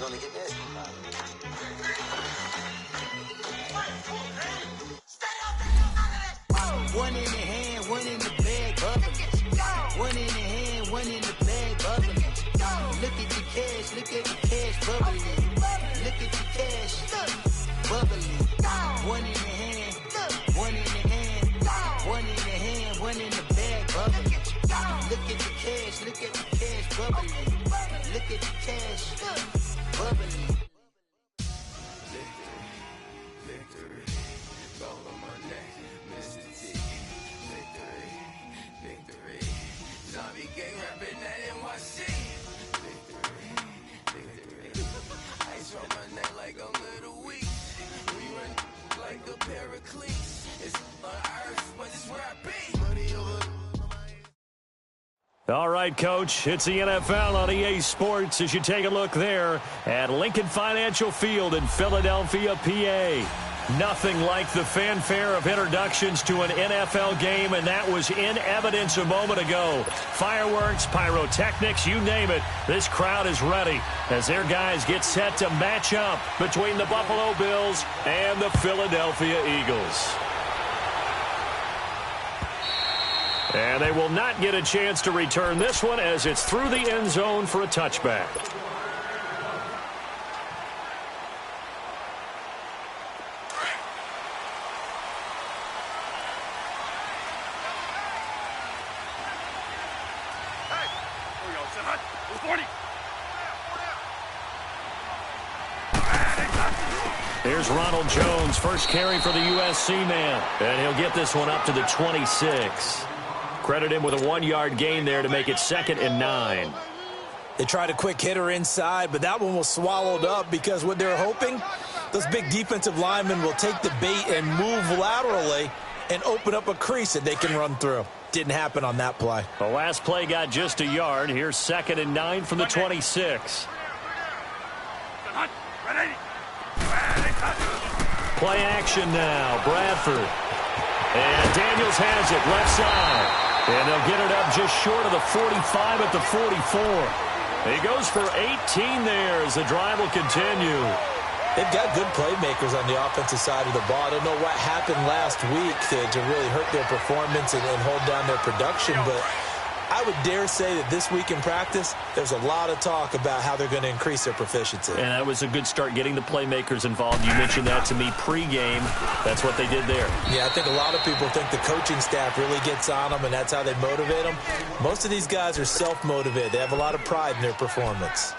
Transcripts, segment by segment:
gonna get that. One in the hand, one in the bag, bubbling. One in the hand, one in the bag, bubbling. Look at the cash, look at the cash, bubbling. Look at the cash, bubbling. One in the hand, one in the hand, one in the hand, one in the bag, bubbling. Look at the cash, look at the cash, bubbling. Look at the cash, bubbling. All right, Coach, it's the NFL on EA Sports as you take a look there at Lincoln Financial Field in Philadelphia, PA. Nothing like the fanfare of introductions to an NFL game, and that was in evidence a moment ago. Fireworks, pyrotechnics, you name it. This crowd is ready as their guys get set to match up between the Buffalo Bills and the Philadelphia Eagles. And they will not get a chance to return this one as it's through the end zone for a touchback. Here's Ronald Jones, first carry for the USC man. And he'll get this one up to the 26. Credit him with a 1-yard gain there to make it 2nd and 9. They tried a quick hitter inside, but that one was swallowed up because what they're hoping, those big defensive linemen will take the bait and move laterally and open up a crease that they can run through. Didn't happen on that play. The last play got just a yard. Here's 2nd and 9 from the 26. Play action now. Bradford. And Daniels has it left side. And they'll get it up just short of the 45 at the 44. He goes for 18 there as the drive will continue. They've got good playmakers on the offensive side of the ball. I don't know what happened last week to really hurt their performance and hold down their production, but I would dare say that this week in practice, there's a lot of talk about how they're going to increase their proficiency. And that was a good start getting the playmakers involved. You mentioned that to me pregame. That's what they did there. Yeah, I think a lot of people think the coaching staff really gets on them, and that's how they motivate them. Most of these guys are self-motivated. They have a lot of pride in their performance.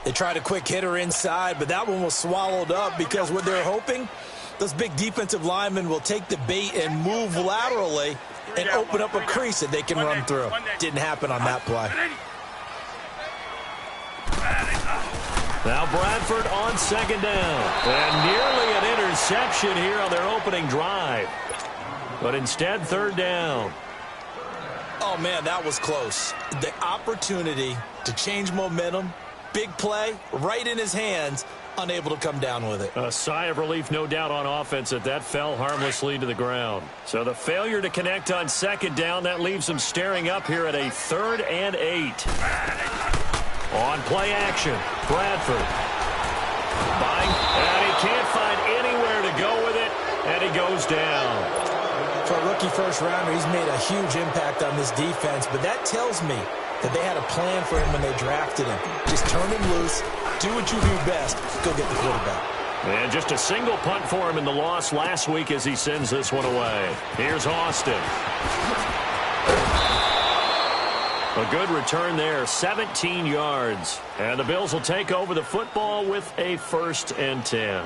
They tried a quick hitter inside, but that one was swallowed up because what they're hoping, those big defensive linemen will take the bait and move laterally and open up a crease that they can run through. Didn't happen on that play. Now Bradford on 2nd down. And nearly an interception here on their opening drive. But instead, 3rd down. Oh, man, that was close. The opportunity to change momentum, big play, right in his hands, unable to come down with it. A sigh of relief, no doubt, on offense that fell harmlessly to the ground. So the failure to connect on 2nd down, that leaves them staring up here at a 3rd and 8. On play action, Bradford. Buying, and he can't find anywhere to go with it, and he goes down. For a rookie first-rounder, he's made a huge impact on this defense, but that tells me that they had a plan for him when they drafted him. Just turn him loose, do what you do best, go get the quarterback. And just a single punt for him in the loss last week as he sends this one away. Here's Austin. A good return there, 17 yards. And the Bills will take over the football with a 1st and 10.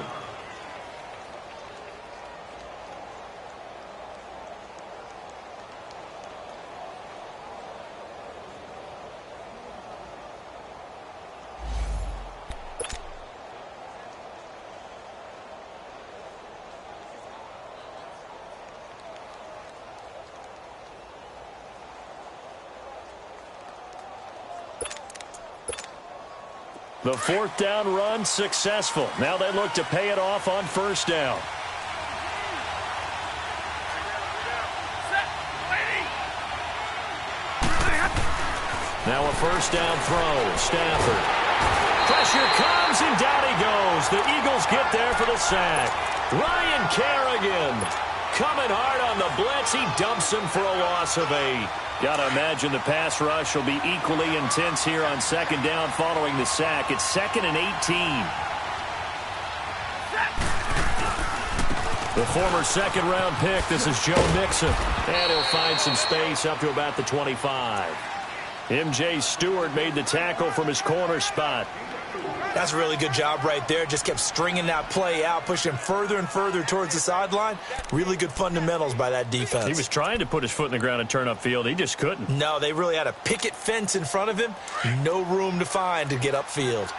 The 4th down run successful. Now they look to pay it off on 1st down. Now a 1st down throw. Stafford. Pressure comes, goes. The Eagles get there for the sack. Ryan Kerrigan coming hard on the blitz. He dumps him for a loss of 8. Got to imagine the pass rush will be equally intense here on second down following the sack. It's 2nd and 18. The former second-round pick, this is Joe Mixon. And he'll find some space up to about the 25. M.J. Stewart made the tackle from his corner spot. That's a really good job right there. Just kept stringing that play out, pushing him further and further towards the sideline. Really good fundamentals by that defense. He was trying to put his foot in the ground and turn upfield. He just couldn't. No, they really had a picket fence in front of him. No room to find to get upfield.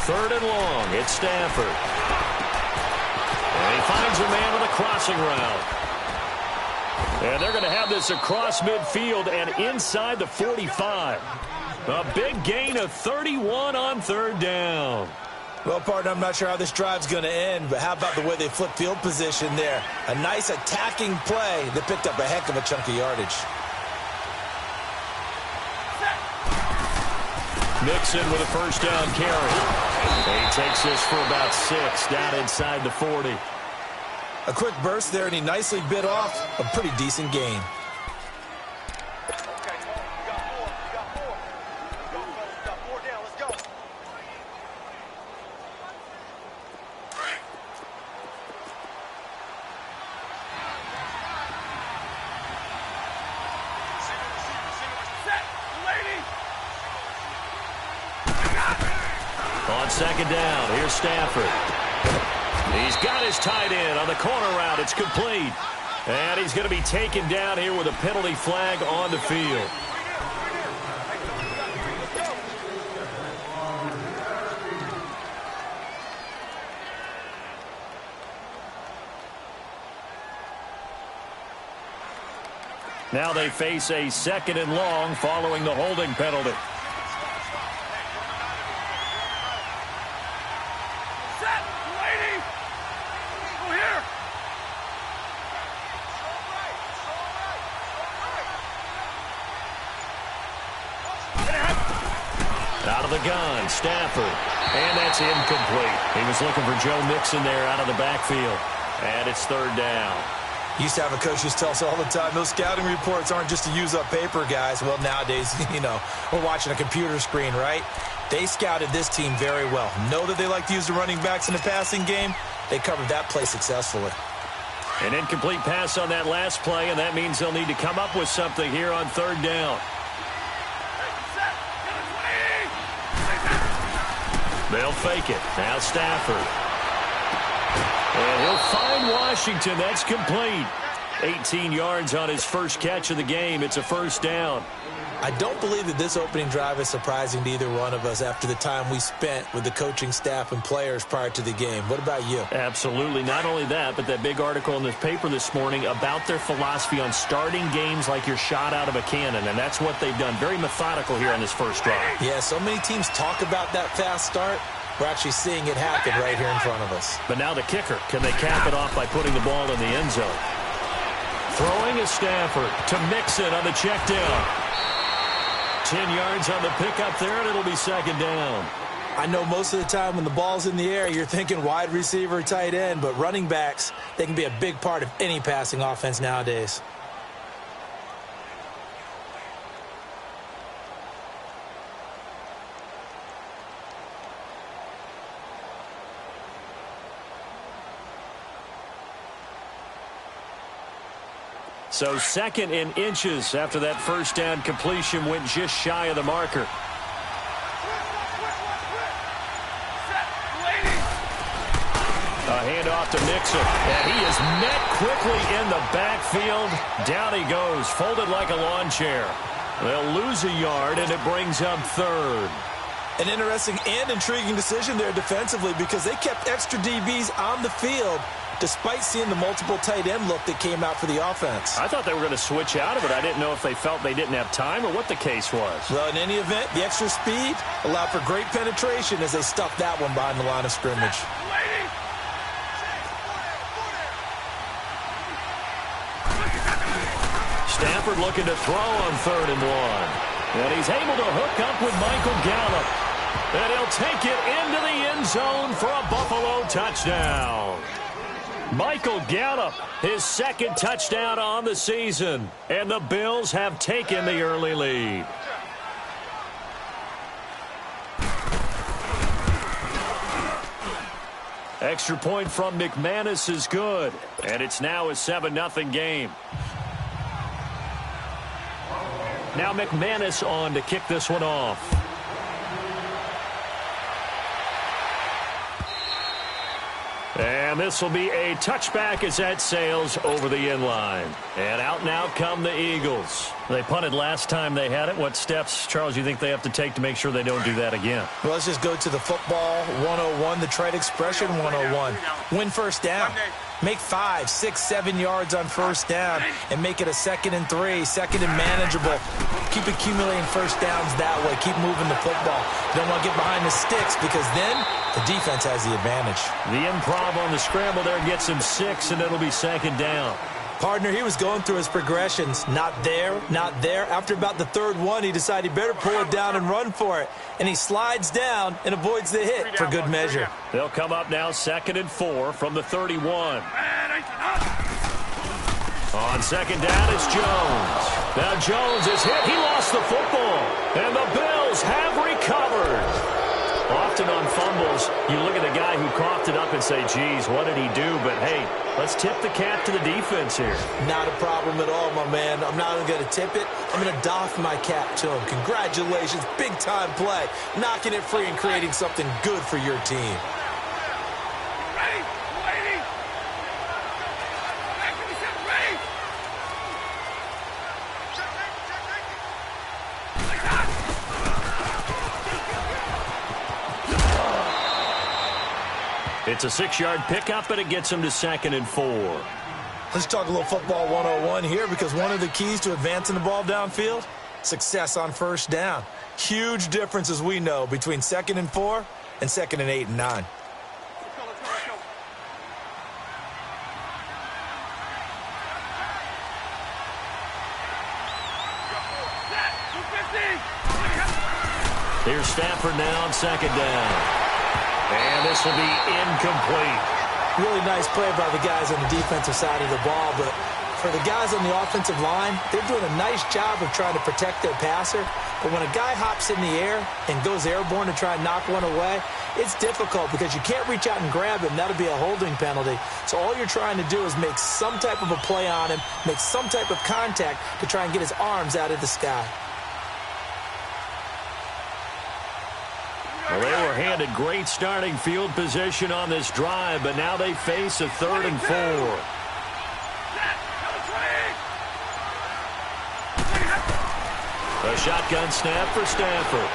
Third and long. It's Stafford. And he finds a man on the crossing route. And they're going to have this across midfield and inside the 45. A big gain of 31 on third down. Well, partner, I'm not sure how this drive's going to end, but how about the way they flip field position there? A nice attacking play that picked up a heck of a chunk of yardage. Mixon with a first down carry. And he takes this for about 6 down inside the 40. A quick burst there, and he nicely bit off a pretty decent gain. On second down, here's Stafford. He's got his tight end on the corner route. It's complete. And he's going to be taken down here with a penalty flag on the field. Now they face a 2nd and long following the holding penalty. Out of the gun, Stafford. And that's incomplete. He was looking for Joe Mixon there out of the backfield. And it's third down. Used to have a coach used to tell us all the time, those scouting reports aren't just to use up paper, guys. Well, nowadays, we're watching a computer screen, right? They scouted this team very well. Know that they like to use the running backs in the passing game. They covered that play successfully. An incomplete pass on that last play, and that means they'll need to come up with something here on third down. They'll fake it. Now Stafford. And he'll find Washington. That's complete. 18 yards on his first catch of the game. It's a first down. I don't believe that this opening drive is surprising to either one of us after the time we spent with the coaching staff and players prior to the game. What about you? Absolutely. Not only that, but that big article in the paper this morning about their philosophy on starting games like you're shot out of a cannon, and that's what they've done. Very methodical here on this first drive. Yeah, so many teams talk about that fast start. We're actually seeing it happen right here in front of us. But now the kicker. Can they cap it off by putting the ball in the end zone? Throwing is Stafford to Mixon on the check down. 10 yards on the pickup there, and it'll be second down. I know most of the time when the ball's in the air, you're thinking wide receiver, tight end, but running backs, they can be a big part of any passing offense nowadays. So 2nd and inches after that first down completion went just shy of the marker. A handoff to Mixon. And he is met quickly in the backfield. Down he goes, folded like a lawn chair. They'll lose a yard, and it brings up third. An interesting and intriguing decision there defensively because they kept extra DBs on the field despite seeing the multiple tight end look that came out for the offense. I thought they were going to switch out of it. I didn't know if they felt they didn't have time or what the case was. Well, in any event, the extra speed allowed for great penetration as they stuffed that one behind the line of scrimmage. Stafford looking to throw on 3rd and 1. And he's able to hook up with Michael Gallup. And he'll take it into the end zone for a Buffalo touchdown. Michael Gallup, his 2nd touchdown on the season. And the Bills have taken the early lead. Extra point from McManus is good. And it's now a 7-0 game. Now McManus on to kick this one off. And this will be a touchback as that sails over the end line. And out now come the Eagles. They punted last time they had it. What steps, Charles, you think they have to take to make sure they don't do that again? Well, let's just go to the football 101, the trade expression 101. Win first down. Make 5, 6, 7 yards on first down and make it a 2nd and 3, 2nd and manageable. Keep accumulating first downs that way. Keep moving the football. You don't want to get behind the sticks because then the defense has the advantage. The improv on the scramble there gets him 6, and it'll be 2nd down. Partner, he was going through his progressions. Not there, not there. After about the 3rd one, he decided he better pull it down and run for it. And he slides down and avoids the hit for good measure. They'll come up now 2nd and 4 from the 31. On 2nd down, it's Jones. Now Jones is hit. He lost the football. And the Bills have recovered. Often on fumbles, you look at the guy who coughed it up and say, geez, what did he do? But, hey, let's tip the cap to the defense here. Not a problem at all, my man. I'm not even going to tip it. I'm going to doff my cap to him. Congratulations. Big-time play. Knocking it free and creating something good for your team. It's a 6-yard pickup, and it gets him to 2nd and 4. Let's talk a little football 101 here because one of the keys to advancing the ball downfield, success on first down. Huge difference, as we know, between 2nd and 4 and 2nd and 8 and 9. Here's Stafford now on 2nd down. And this will be incomplete. Really nice play by the guys on the defensive side of the ball, but for the guys on the offensive line, they're doing a nice job of trying to protect their passer. But when a guy hops in the air and goes airborne to try and knock one away, it's difficult because you can't reach out and grab him. That'll be a holding penalty. So all you're trying to do is make some type of a play on him, make some type of contact to try and get his arms out of the sky. Well, they were handed great starting field position on this drive, but now they face a 3rd and 4. A shotgun snap for Stafford.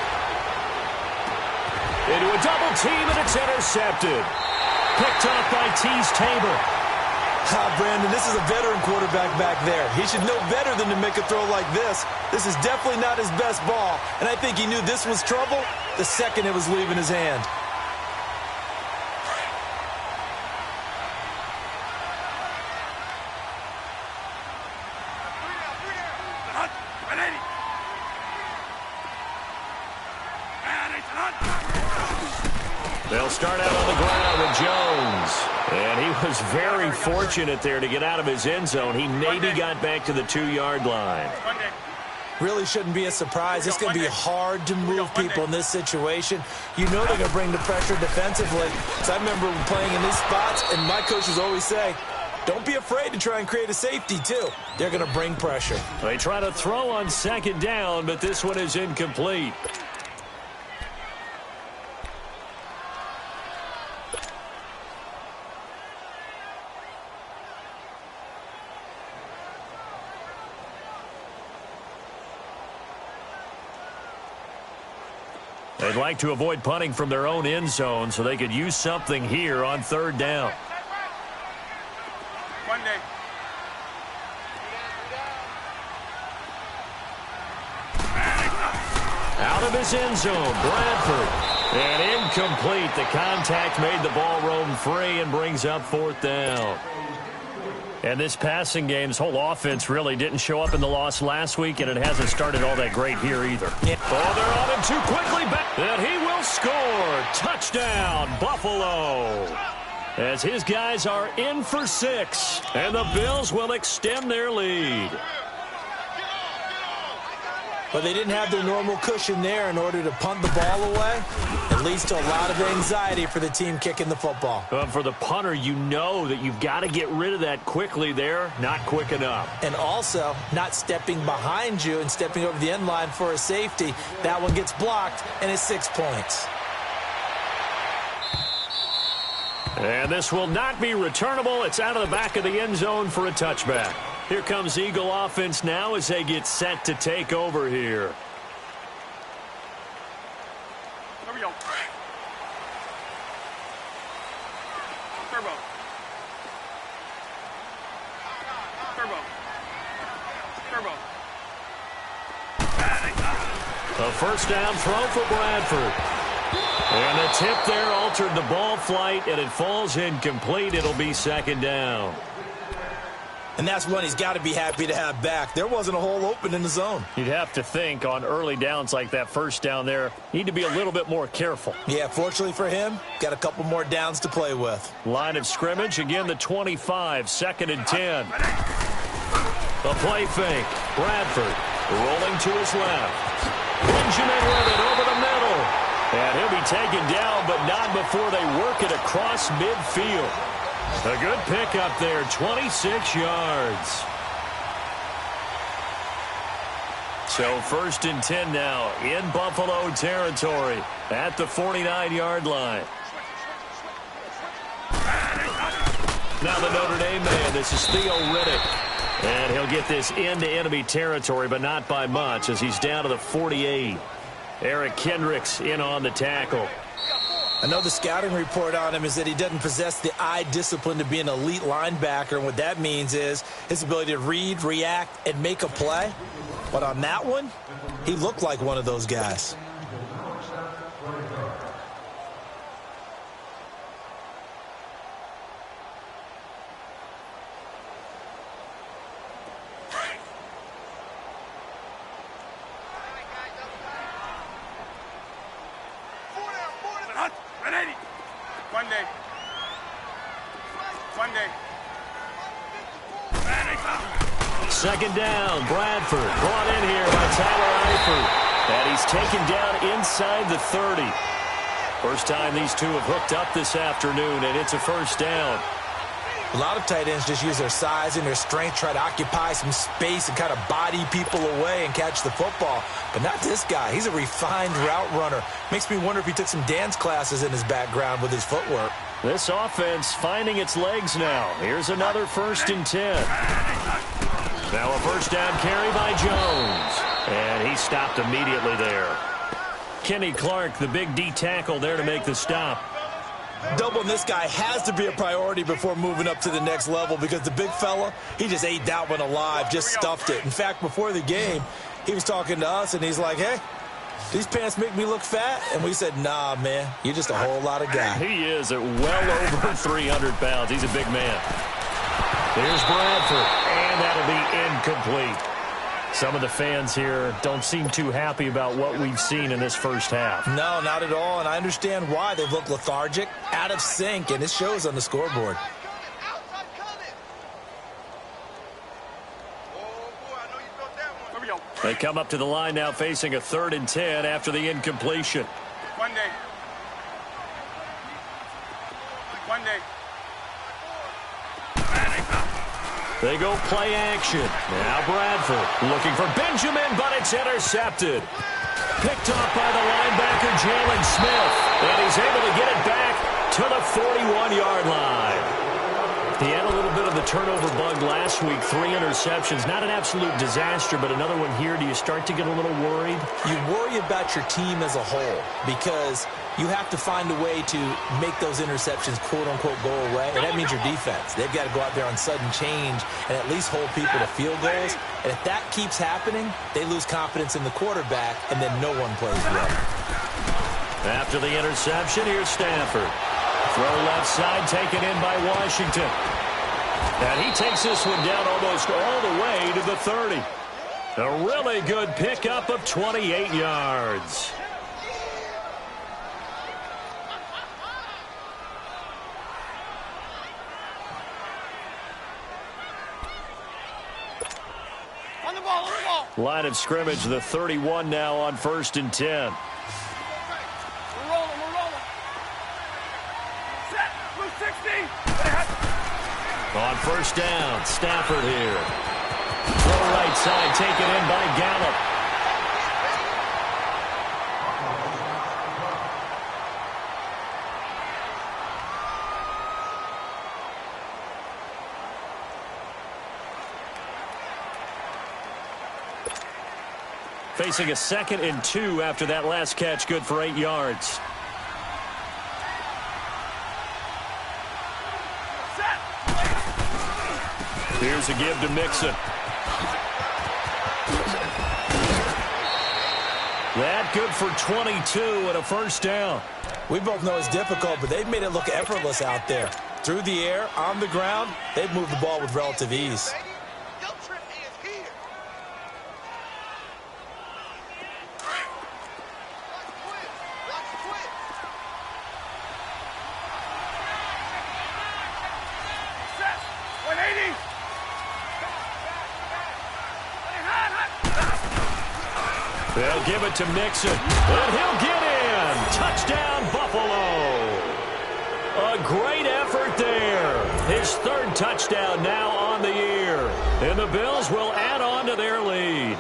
Into a double team, and it's intercepted. Picked off by Teez Tabor. Brandon, this is a veteran quarterback back there. He should know better than to make a throw like this. This is definitely not his best ball, and I think he knew this was trouble the second it was leaving his hand. They'll start out on the ground with Jones. And he was very fortunate there to get out of his end zone. He maybe got back to the 2-yard line. Really shouldn't be a surprise. It's going to be hard to move people in this situation. You know they're going to bring the pressure defensively. So I remember playing in these spots, and my coaches always say, don't be afraid to try and create a safety, too. They're going to bring pressure. They try to throw on 2nd down, but this one is incomplete. They'd like to avoid punting from their own end zone so they could use something here on 3rd down. Out of his end zone, Bradford. And incomplete. The contact made the ball roam free and brings up 4th down. And this passing game, this whole offense really didn't show up in the loss last week, and it hasn't started all that great here either. Yeah. Oh, they're on him too quickly. And he will score. Touchdown, Buffalo. As his guys are in for 6, and the Bills will extend their lead. But they didn't have their normal cushion there in order to punt the ball away. It leads to a lot of anxiety for the team kicking the football. For the punter, you know that you've got to get rid of that quickly there. Not quick enough. And also, not stepping behind you and stepping over the end line for a safety. That one gets blocked, and it's 6 points. And this will not be returnable. It's out of the back of the end zone for a touchback. Here comes Eagle offense now as they get set to take over here. Here we go. Turbo. Turbo. Turbo. A first down throw for Bradford. And the tip there altered the ball flight, and it falls incomplete. It'll be 2nd down. And that's one he's got to be happy to have back. There wasn't a hole open in the zone. You'd have to think on early downs like that first down there, need to be a little bit more careful. Yeah, fortunately for him, got a couple more downs to play with. Line of scrimmage, again the 25, 2nd and 10. The play fake. Bradford rolling to his left. Benjamin with it over the middle. And he'll be taken down, but not before they work it across midfield. A good pickup there, 26 yards. So 1st and 10 now in Buffalo territory at the 49-yard line. Now the Notre Dame man, this is Theo Riddick. And he'll get this into enemy territory, but not by much as he's down to the 48. Eric Kendricks in on the tackle. I know the scouting report on him is that he doesn't possess the eye discipline to be an elite linebacker, and what that means is his ability to read, react, and make a play. But on that one, he looked like one of those guys. Second down, Bradford brought in here by Tyler Eifert. And he's taken down inside the 30. First time these two have hooked up this afternoon, and it's a first down. A lot of tight ends just use their size and their strength, try to occupy some space and kind of body people away and catch the football. But not this guy. He's a refined route runner. Makes me wonder if he took some dance classes in his background with his footwork. This offense finding its legs now. Here's another 1st and 10. Now a first down carry by Jones. And he stopped immediately there. Kenny Clark, the big D tackle there to make the stop. Doubling this guy has to be a priority before moving up to the next level because the big fella, he just ate that one alive, just stuffed it. In fact, before the game, he was talking to us, and he's like, hey, these pants make me look fat? And we said, nah, man, you're just a whole lot of guy. He is at well over 300 pounds. He's a big man. There's Bradford, and that'll be incomplete. Some of the fans here don't seem too happy about what we've seen in this first half. No, not at all, and I understand why. They've looked lethargic, out of sync, and it shows on the scoreboard. They come up to the line now facing a 3rd and 10 after the incompletion. One day. They go play action. Now Bradford looking for Benjamin, but it's intercepted. Picked off by the linebacker, Jalen Smith. And he's able to get it back to the 41-yard line. He had a little bit of the turnover bug last week, 3 interceptions. Not an absolute disaster, but another one here. Do you start to get a little worried? You worry about your team as a whole because you have to find a way to make those interceptions, quote-unquote, go away, and that means your defense. They've got to go out there on sudden change and at least hold people to field goals. And if that keeps happening, they lose confidence in the quarterback, and then no one plays well. After the interception, here's Stanford. Throw left side, taken in by Washington. And he takes this one down almost all the way to the 30. A really good pickup of 28 yards. On the ball, on the ball. Line of scrimmage, the 31 now on 1st and 10. We're rolling, we're rolling. Set, move 60. On 1st down, Stafford here. Throw right side, taken in by Gallup. Facing a 2nd and 2 after that last catch, good for 8 yards. Here's a give to Mixon. That good for 22 and a 1st down. We both know it's difficult, but they've made it look effortless out there. Through the air, on the ground, they've moved the ball with relative ease. They'll give it to Mixon, and he'll get in. Touchdown, Buffalo. A great effort there. His 3rd touchdown now on the year. And the Bills will add on to their lead.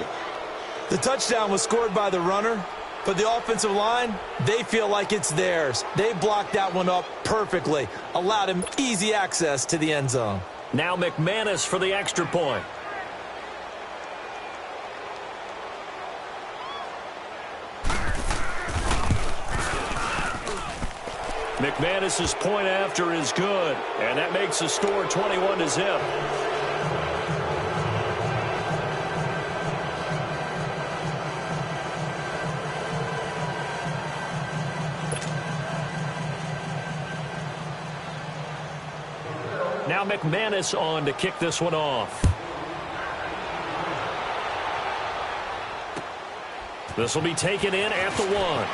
The touchdown was scored by the runner, but the offensive line, they feel like it's theirs. They blocked that one up perfectly, allowed him easy access to the end zone. Now McManus for the extra point. McManus's point after is good, and that makes the score 21-0. Now McManus on to kick this one off. This will be taken in at the 1.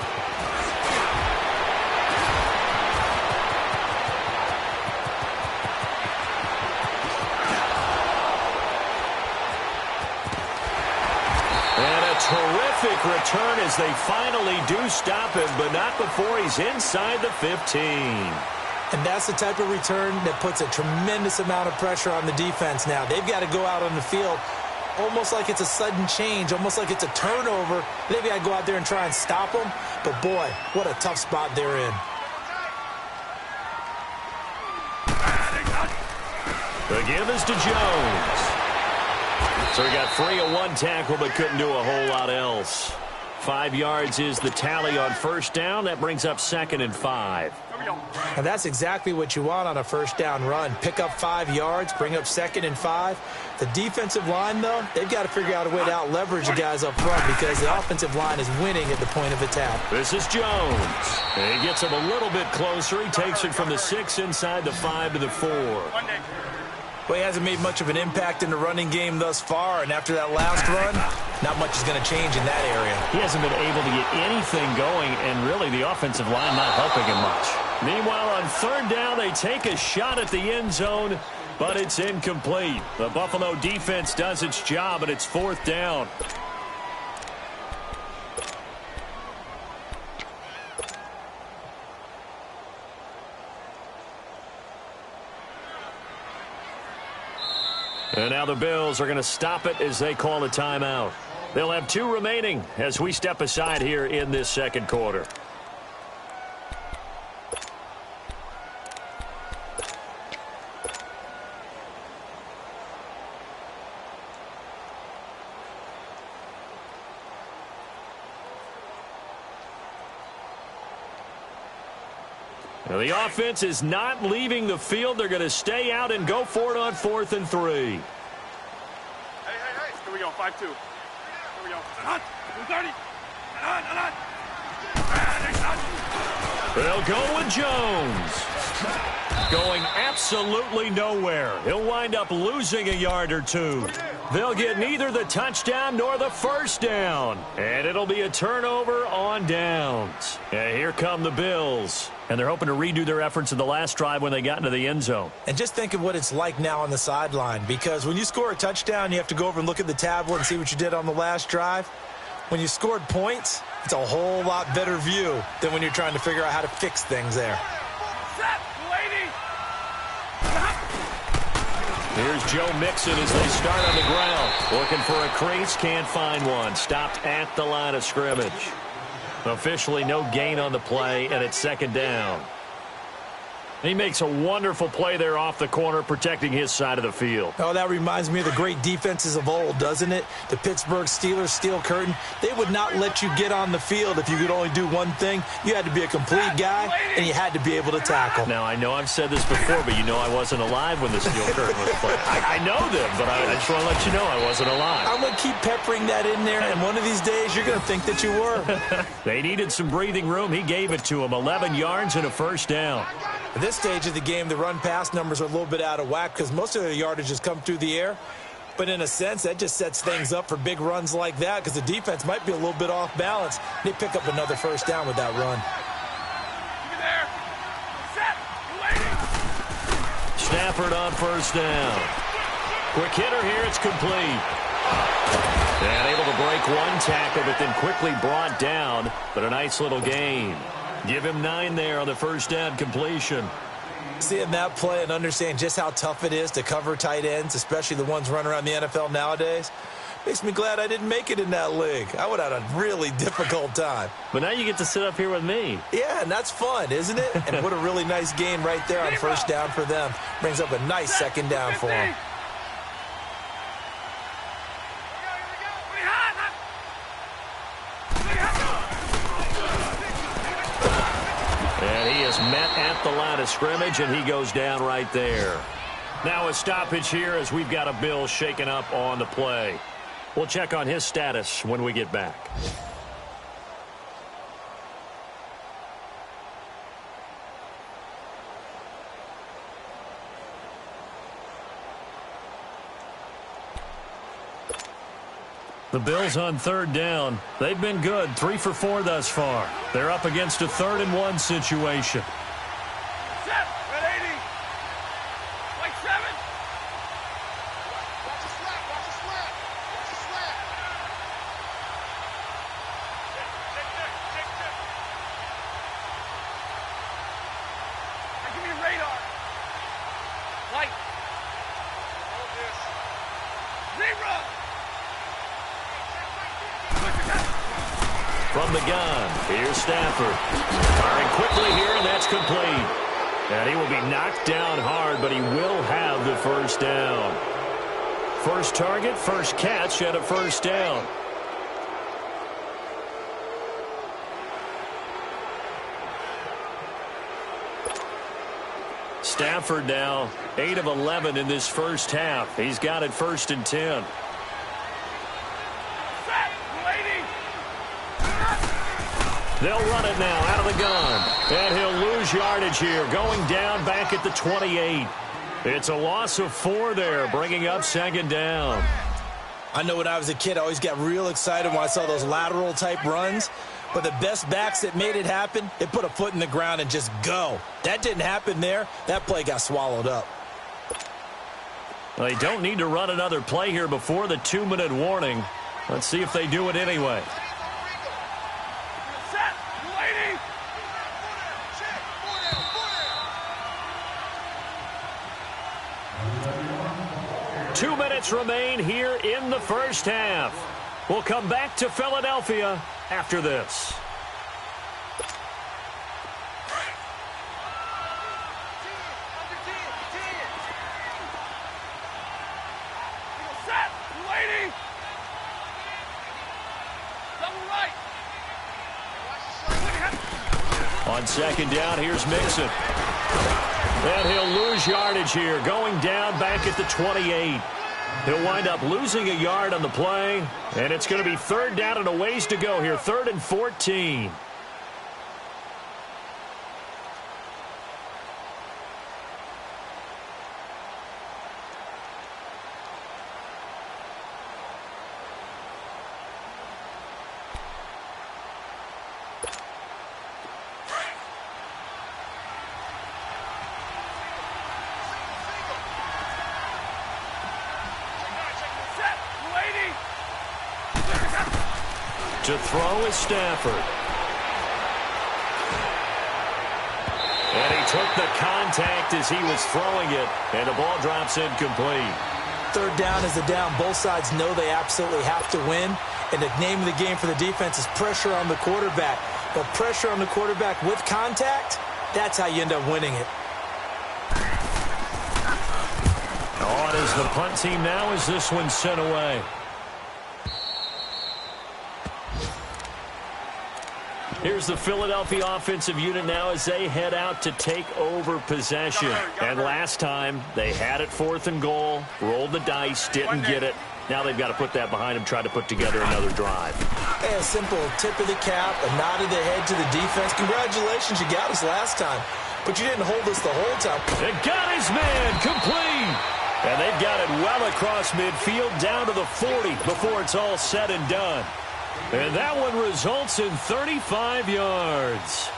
Terrific return as they finally do stop him, but not before he's inside the 15. And that's the type of return that puts a tremendous amount of pressure on the defense now. They've got to go out on the field almost like it's a sudden change, almost like it's a turnover. They've got to go out there and try and stop them. But, boy, what a tough spot they're in. The give is to Jones. So he got free of 1 tackle but couldn't do a whole lot else. 5 yards is the tally on 1st down. That brings up 2nd and 5. And that's exactly what you want on a 1st down run. Pick up 5 yards, bring up 2nd and 5. The defensive line, though, they've got to figure out a way to out-leverage the guys up front because the offensive line is winning at the point of attack. This is Jones. And he gets him a little bit closer. He takes it from the 6 inside the 5 to the 4. Well, he hasn't made much of an impact in the running game thus far, and after that last run, not much is going to change in that area. He hasn't been able to get anything going, and really the offensive line not helping him much. Meanwhile, on 3rd down, they take a shot at the end zone, but it's incomplete. The Buffalo defense does its job, and it's 4th down. And now the Bills are going to stop it as they call a timeout. They'll have 2 remaining as we step aside here in this 2nd quarter. Well, the offense is not leaving the field. They're going to stay out and go for it on 4th and 3. Hey. Here we go, 5-2. Here we go. 230. They'll go with Jones. Going absolutely nowhere. He'll wind up losing a yard or two. They'll get neither the touchdown nor the first down. And it'll be a turnover on downs. And here come the Bills. And they're hoping to redo their efforts in the last drive when they got into the end zone. And just think of what it's like now on the sideline, because when you score a touchdown, you have to go over and look at the tablet and see what you did on the last drive. When you scored points, it's a whole lot better view than when you're trying to figure out how to fix things there. Here's Joe Mixon as they start on the ground. Looking for a crease, can't find one. Stopped at the line of scrimmage. Officially no gain on the play, and it's 2nd down. He makes a wonderful play there off the corner, protecting his side of the field. Oh, that reminds me of the great defenses of old, doesn't it? The Pittsburgh Steelers, Steel Curtain. They would not let you get on the field if you could only do one thing. You had to be a complete guy, and you had to be able to tackle. Now, I know I've said this before, but you know I wasn't alive when the Steel Curtain was played. I know them, but I just want to let you know I wasn't alive. I'm going to keep peppering that in there, and one of these days you're going to think that you were. They needed some breathing room. He gave it to them. 11 yards and a first down. At this stage of the game, the run-pass numbers are a little bit out of whack because most of the yardage has come through the air. But in a sense, that just sets things up for big runs like that because the defense might be a little bit off balance. They pick up another first down with that run. Stafford on first down. Quick hitter here. It's complete. And able to break one tackle, but then quickly brought down. But a nice little gain. Give him 9 there on the first down completion. Seeing that play and understand just how tough it is to cover tight ends, especially the ones running around the NFL nowadays, makes me glad I didn't make it in that league. I would have had a really difficult time. But now you get to sit up here with me. Yeah, and that's fun, isn't it? And what a really nice gain right there on first down for them. Brings up a nice 2nd down for them. And he is met at the line of scrimmage, and he goes down right there. Now a stoppage here as we've got a Bill shaken up on the play. We'll check on his status when we get back. The Bills on 3rd down. They've been good, 3 for 4 thus far. They're up against a 3rd and 1 situation. Set. Red 80. White 7. Watch the slap. Watch the slap. Watch the slap. Check. Hey, give me a radar. White. Hold this. 0. From the gun, here's Stafford. Firing quickly here, and that's complete. And he will be knocked down hard, but he will have the first down. First target, first catch, and a first down. Stafford now 8 of 11 in this first half. He's got it 1st and 10. They'll run it now out of the gun. And he'll lose yardage here, going down back at the 28. It's a loss of 4 there, bringing up 2nd down. I know when I was a kid, I always got real excited when I saw those lateral-type runs. But the best backs that made it happen, they put a foot in the ground and just go. That didn't happen there. That play got swallowed up. They don't need to run another play here before the 2-minute warning. Let's see if they do it anyway. 2 minutes remain here in the first half. We'll come back to Philadelphia after this. On second down, here's Mixon. And he'll lose yardage here, going down back at the 28. He'll wind up losing a yard on the play, and it's going to be third down and a ways to go here, 3rd and 14. To throw is Stafford. And he took the contact as he was throwing it, and the ball drops incomplete. Third down is the down. Both sides know they absolutely have to win, and the name of the game for the defense is pressure on the quarterback. But pressure on the quarterback with contact, that's how you end up winning it. On is the punt team now as this one's sent away. Here's the Philadelphia offensive unit now as they head out to take over possession. And last time, they had it 4th and goal, rolled the dice, didn't get it. Now they've got to put that behind them, try to put together another drive. Hey, a simple tip of the cap, a nod of the head to the defense. Congratulations, you got us last time. But you didn't hold us the whole time. It got his man complete. And they've got it well across midfield down to the 40 before it's all said and done. And that one results in 35 yards.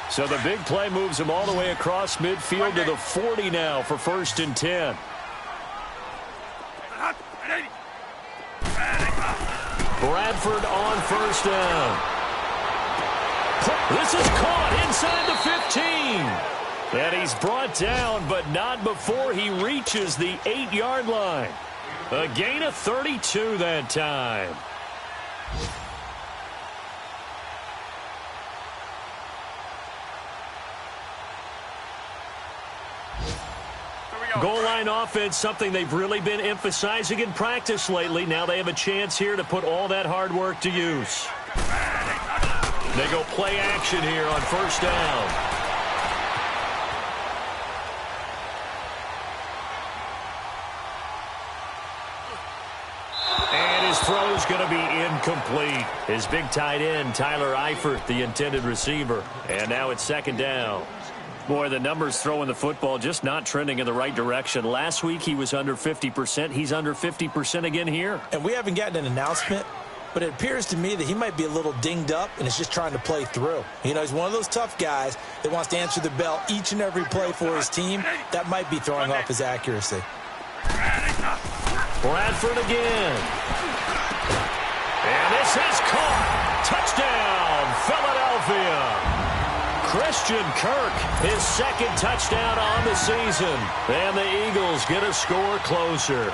So the big play moves him all the way across midfield to the 40 now for 1st and 10. Bradford on 1st down. This is caught inside the 15. And he's brought down, but not before he reaches the 8-yard line. A gain of 32 that time. Goal line offense, something they've really been emphasizing in practice lately. Now they have a chance here to put all that hard work to use. They go play action here on 1st down. Throw's going to be incomplete. His big tight end, Tyler Eifert, the intended receiver. And now it's 2nd down. Boy, the numbers throwing the football just not trending in the right direction. Last week he was under 50%. He's under 50% again here. And we haven't gotten an announcement, but it appears to me that he might be a little dinged up and is just trying to play through. You know, he's one of those tough guys that wants to answer the bell each and every play for his team. That might be throwing off his accuracy. Bradford again. And this is caught. Touchdown, Philadelphia. Christian Kirk, his 2nd touchdown on the season. And the Eagles get a score closer.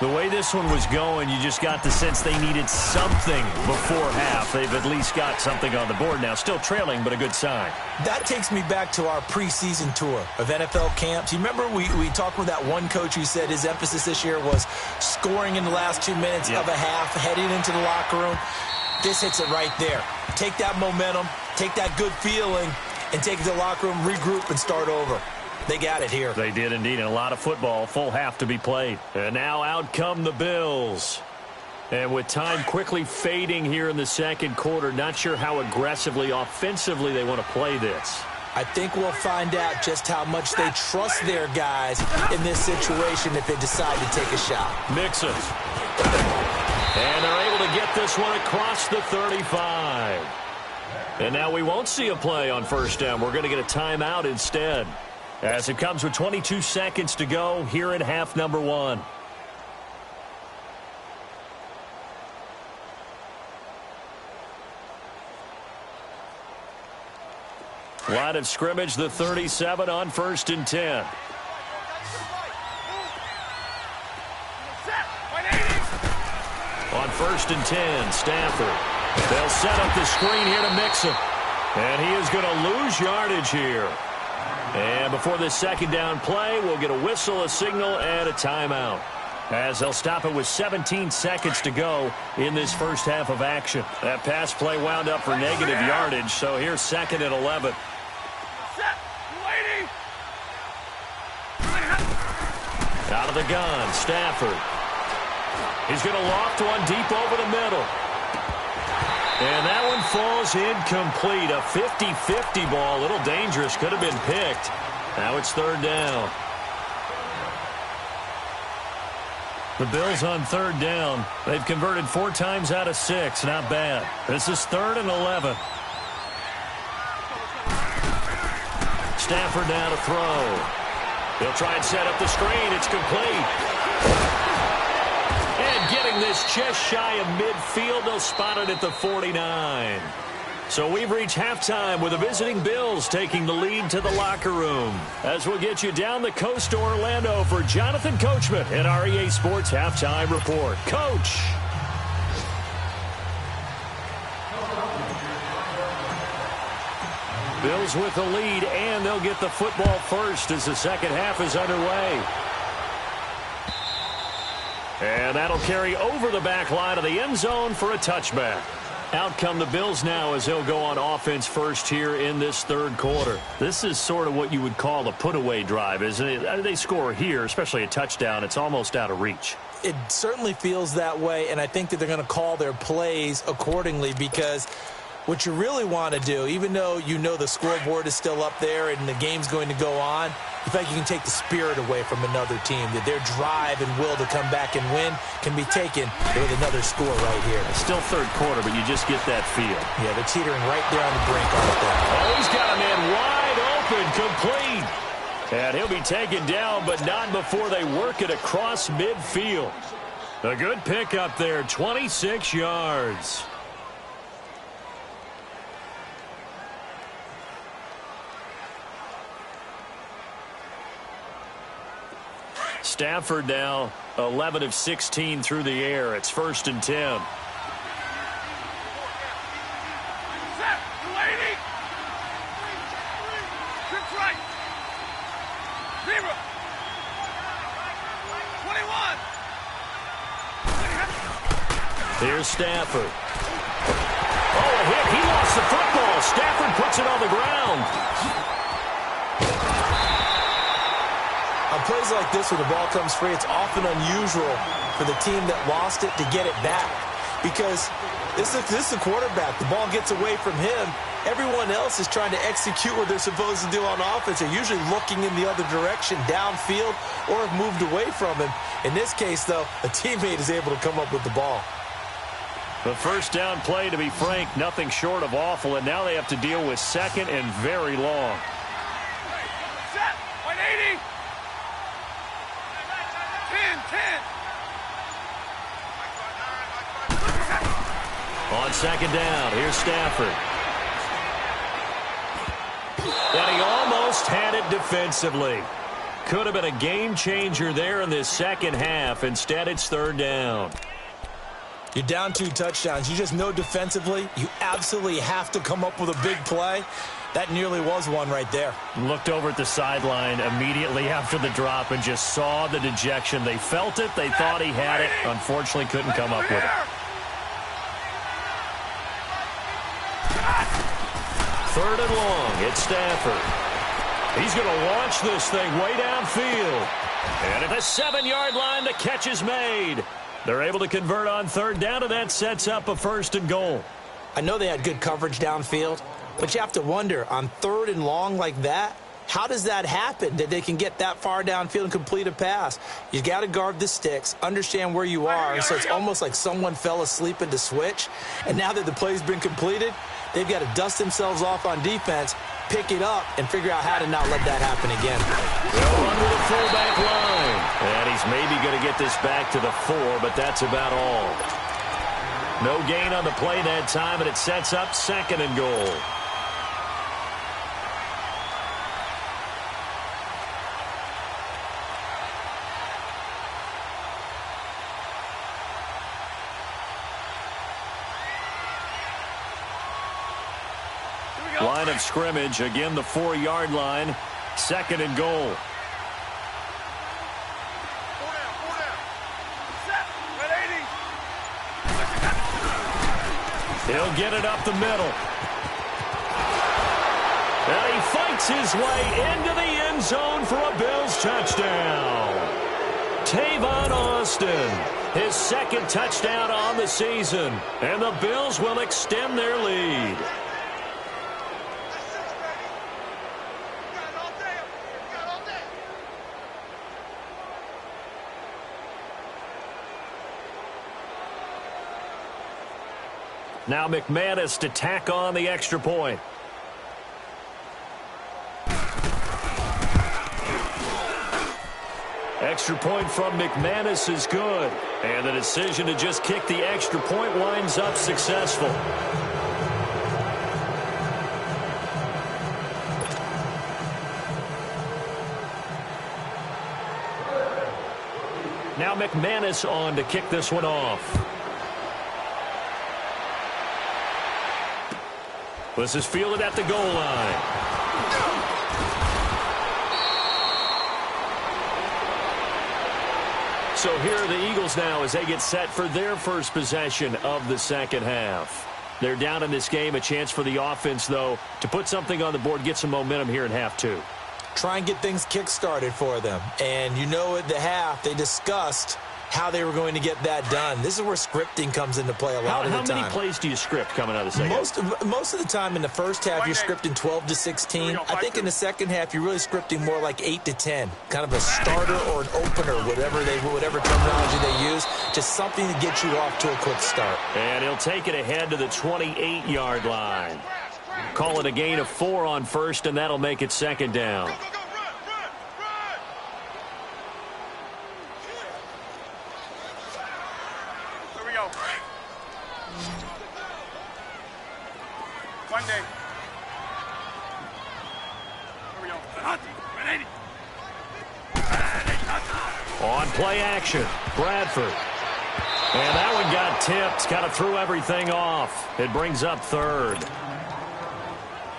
The way this one was going, you just got the sense they needed something before half. They've at least got something on the board now. Still trailing, but a good sign. That takes me back to our preseason tour of NFL camps. You remember we talked with that one coach who said his emphasis this year was scoring in the last 2 minutes of a half, heading into the locker room. This hits it right there. Take that momentum, take that good feeling, and take it to the locker room, regroup, and start over. They got it here. They did indeed, and a lot of football, full half to be played. And now out come the Bills. And with time quickly fading here in the 2nd quarter, not sure how aggressively, offensively they want to play this. I think we'll find out just how much they trust their guys in this situation if they decide to take a shot. Mixon. And they're able to get this one across the 35. And now we won't see a play on 1st down. We're going to get a timeout instead. As it comes with 22 seconds to go here at half number 1. Line of scrimmage, the 37 on 1st and 10. On 1st and 10, Stafford. They'll set up the screen here to Mixon. And he is going to lose yardage here. And before this 2nd down play, we'll get a whistle, a signal, and a timeout. as they'll stop it with 17 seconds to go in this first half of action. That pass play wound up for negative yardage, so here's 2nd and 11. Out of the gun, Stafford. He's going to loft one deep over the middle. And that one falls incomplete. A 50-50 ball, a little dangerous, could have been picked. Now it's 3rd down. The Bills on 3rd down. They've converted 4 times out of 6. Not bad. This is 3rd and 11. Stafford now to throw. He'll try and set up the screen. It's complete. And getting this just shy of midfield, they'll spot it at the 49. So we've reached halftime with the visiting Bills taking the lead to the locker room. As we'll get you down the coast to Orlando for Jonathan Coachman at our EA Sports Halftime Report. Coach. Bills with the lead, and they'll get the football first as the second half is underway. And that'll carry over the back line of the end zone for a touchback. Out come the Bills now as they'll go on offense first here in this 3rd quarter. This is sort of what you would call a put-away drive, isn't it? They score here, especially a touchdown. It's almost out of reach. It certainly feels that way, and I think that they're going to call their plays accordingly because what you really want to do, even though you know the scoreboard is still up there and the game's going to go on, you feel like you can take the spirit away from another team, that their drive and will to come back and win can be taken with another score right here. It's still 3rd quarter, but you just get that feel. Yeah, they're teetering right there on the brink, aren't they? Oh, he's got a man wide open, complete. And he'll be taken down, but not before they work it across midfield. A good pickup there, 26 yards. Stafford now 11 of 16 through the air. It's 1st and 10. Set, lady. Trips right. 0. 21. Here's Stafford. Oh, a hit. He lost the football. Stafford puts it on the ground. On plays like this where the ball comes free, it's often unusual for the team that lost it to get it back because this is the quarterback. The ball gets away from him. Everyone else is trying to execute what they're supposed to do on offense. They're usually looking in the other direction, downfield, or have moved away from him. In this case, though, a teammate is able to come up with the ball. The first down play, to be frank, nothing short of awful, and now they have to deal with 2nd and very long. Set, 180. 10. On 2nd down, here's Stafford. And he almost had it defensively. Could have been a game changer there in this second half. Instead, it's 3rd down. You're down 2 touchdowns. You just know defensively you absolutely have to come up with a big play. That nearly was one right there. Looked over at the sideline immediately after the drop and just saw the dejection. They felt it. They thought he had it. Unfortunately, couldn't come up with it. 3rd and long. It's Stafford. He's going to launch this thing way downfield. And at the 7-yard line, the catch is made. They're able to convert on 3rd down, and that sets up a 1st and goal. I know they had good coverage downfield, but you have to wonder, on 3rd and long like that, how does that happen, that they can get that far downfield and complete a pass? You got to guard the sticks, understand where you are, so it's almost like someone fell asleep in the switch, and now that the play's been completed, they've got to dust themselves off on defense, pick it up, and figure out how to not let that happen again. They'll run with a fullback line. And he's maybe going to get this back to the 4, but that's about all. No gain on the play that time, and it sets up 2nd and goal. Line of scrimmage, again the 4-yard line, 2nd and goal. 4 down. He'll get it up the middle. And he fights his way into the end zone for a Bills touchdown. Tavon Austin, his second touchdown on the season. And the Bills will extend their lead. Now McManus to tack on the extra point. Extra point from McManus is good. And the decision to just kick the extra point winds up successful. Now McManus on to kick this one off. This is fielded at the goal line. So here are the Eagles now as they get set for their first possession of the second half. They're down in this game. A chance for the offense, though, to put something on the board, get some momentum here in half two. Try and get things kick-started for them. And you know at the half, they discussed how they were going to get that done. This is where scripting comes into play a lot of the time. How many plays do you script coming out of the second half? Most of the time in the first half, you're scripting 12 to 16. I think in the second half, you're really scripting more like 8 to 10. Kind of a starter or an opener, whatever terminology they use. Just something to get you off to a quick start. And he'll take it ahead to the 28-yard line. Call it a gain of 4 on first, and that'll make it second down. One day. Here we go. On play action, Bradford. And that one got tipped, kind of threw everything off. It brings up third.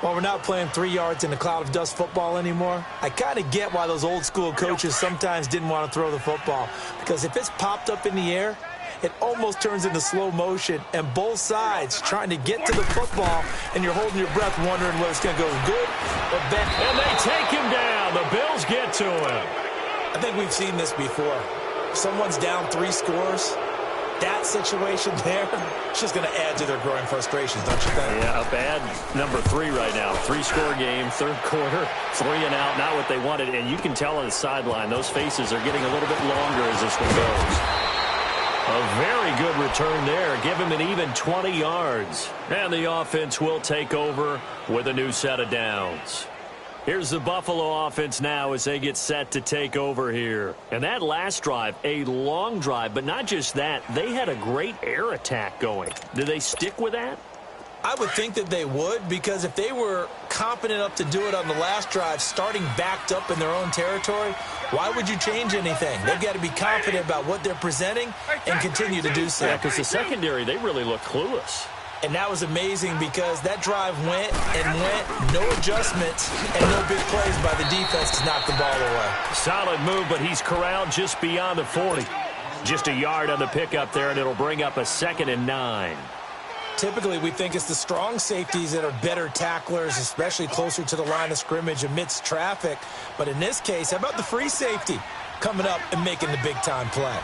Well, we're not playing 3 yards in a cloud of dust football anymore. I kind of get why those old school coaches sometimes didn't want to throw the football. Because if it's popped up in the air, it almost turns into slow motion, and both sides trying to get to the football, and you're holding your breath wondering whether it's going to go good or bad. And they take him down. The Bills get to him. I think we've seen this before. If someone's down 3 scores, that situation there, it's just going to add to their growing frustrations, don't you think? Yeah, a bad number 3 right now. 3-score game, third quarter, 3 and out, not what they wanted. And you can tell on the sideline, those faces are getting a little bit longer as this one goes. A very good return there. Give him an even 20 yards. And the offense will take over with a new set of downs. Here's the Buffalo offense now as they get set to take over here. And that last drive, a long drive, but not just that. They had a great air attack going. Do they stick with that? I would think that they would, because if they were confident enough to do it on the last drive, starting backed up in their own territory, why would you change anything? They've got to be confident about what they're presenting and continue to do so. Yeah, because the secondary, they really look clueless. And that was amazing because that drive went and went, no adjustments and no big plays by the defense to knock the ball away. Solid move, but he's corralled just beyond the 40. Just a yard on the pickup there, and it'll bring up a 2nd and 9. Typically, we think it's the strong safeties that are better tacklers, especially closer to the line of scrimmage amidst traffic. But in this case, how about the free safety coming up and making the big-time play?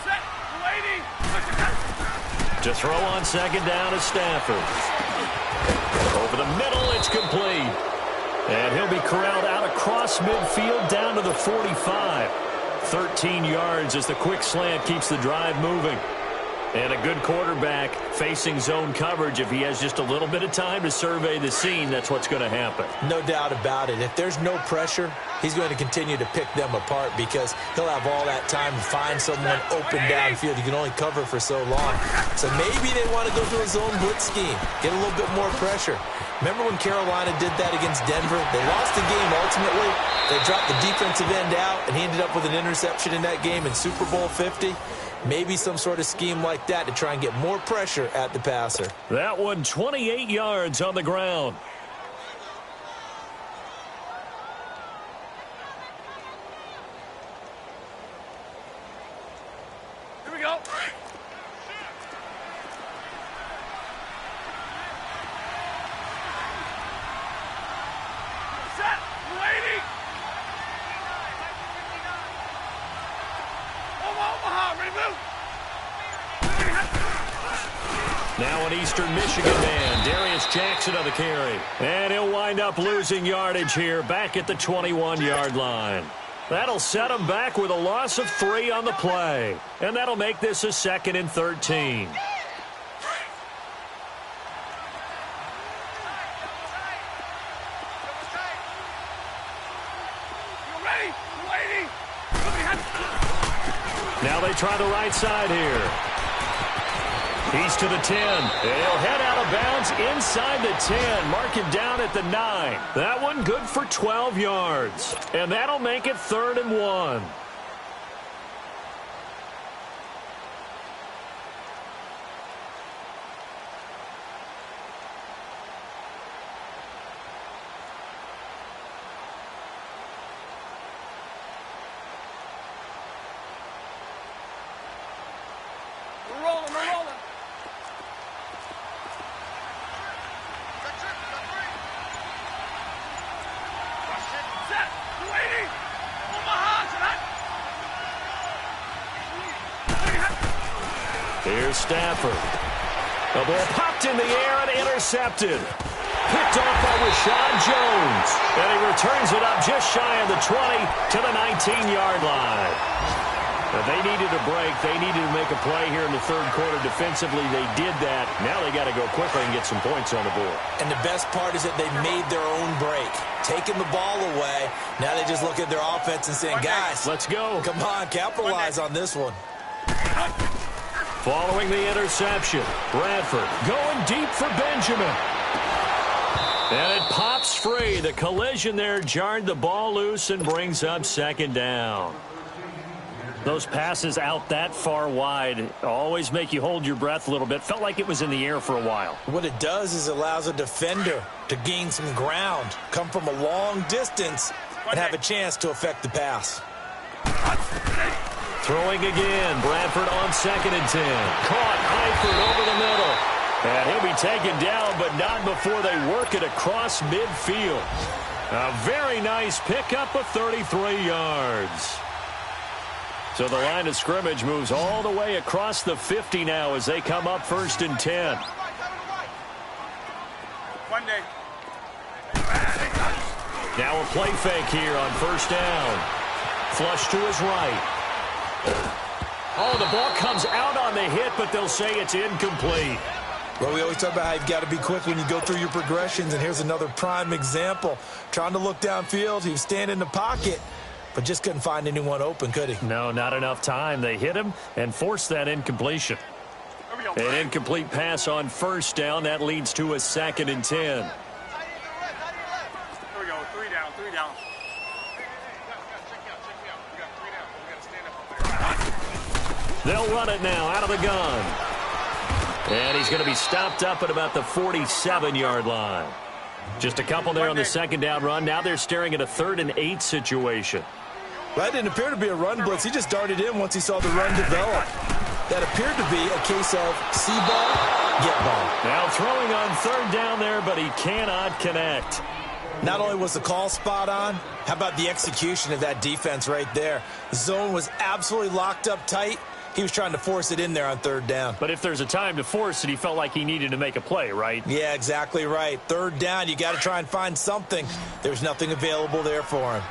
Set, lady. To throw on second down is Stafford. Over the middle, it's complete. And he'll be corralled out across midfield down to the 45. 13 yards as the quick slant keeps the drive moving. And a good quarterback facing zone coverage. If he has just a little bit of time to survey the scene, that's what's going to happen. No doubt about it. If there's no pressure, he's going to continue to pick them apart because he'll have all that time to find someone open downfield. He can only cover for so long. So maybe they want to go to a zone blitz scheme, get a little bit more pressure. Remember when Carolina did that against Denver? They lost the game ultimately. They dropped the defensive end out, and he ended up with an interception in that game in Super Bowl 50. Maybe some sort of scheme like that to try and get more pressure at the passer. That one 28 yards on the ground. Here we go. Now an Eastern Michigan man, Darius Jackson on the carry. And he'll wind up losing yardage here back at the 21-yard line. That'll set him back with a loss of 3 on the play. And that'll make this a 2nd and 13. Now they try the right side here. He's to the 10. They'll head out of bounds inside the 10. Mark him down at the 9. That one good for 12 yards. And that'll make it 3rd and 1. We're rolling. Set. Waiting. Omaha tonight. Here's Stafford. The ball popped in the air and intercepted. Picked off by Rashad Jones. And he returns it up just shy of the 20 to the 19-yard line. Now they needed a break. They needed to make a play here in the 3rd quarter. Defensively, they did that. Now they got to go quickly and get some points on the board. And the best part is that they made their own break. Taking the ball away. Now they just look at their offense and saying, guys, let's go. Come on, capitalize on this one. Following the interception, Bradford going deep for Benjamin. And it pops free. The collision there jarred the ball loose and brings up 2nd down. Those passes out that far wide always make you hold your breath a little bit. Felt like it was in the air for a while. What it does is it allows a defender to gain some ground, come from a long distance, and have a chance to affect the pass. Throwing again. Bradford on 2nd and 10. Caught Eifert over the middle. And he'll be taken down, but not before they work it across midfield. A very nice pickup of 33 yards. So the line of scrimmage moves all the way across the 50 now as they come up 1st and 10. One day. Now a play fake here on 1st down. Flush to his right. Oh, the ball comes out on the hit, but they'll say it's incomplete. Well, we always talk about how you've got to be quick when you go through your progressions, and here's another prime example. Trying to look downfield, he was standing in the pocket, but just couldn't find anyone open, could he? No, not enough time. They hit him and forced that incompletion. An incomplete pass on 1st down. That leads to a 2nd and 10. Here we go. 3 down. They'll run it now out of the gun. And he's going to be stopped up at about the 47-yard line. Just a couple there on the 2nd down run. Now they're staring at a 3rd and 8 situation. That didn't appear to be a run blitz. He just darted in once he saw the run develop. That appeared to be a case of see ball, get ball. Now throwing on 3rd down there, but he cannot connect. Not only was the call spot on, how about the execution of that defense right there? The zone was absolutely locked up tight. He was trying to force it in there on 3rd down. But if there's a time to force it, he felt like he needed to make a play, right? Yeah, exactly right. 3rd down, you got to try and find something. There's nothing available there for him.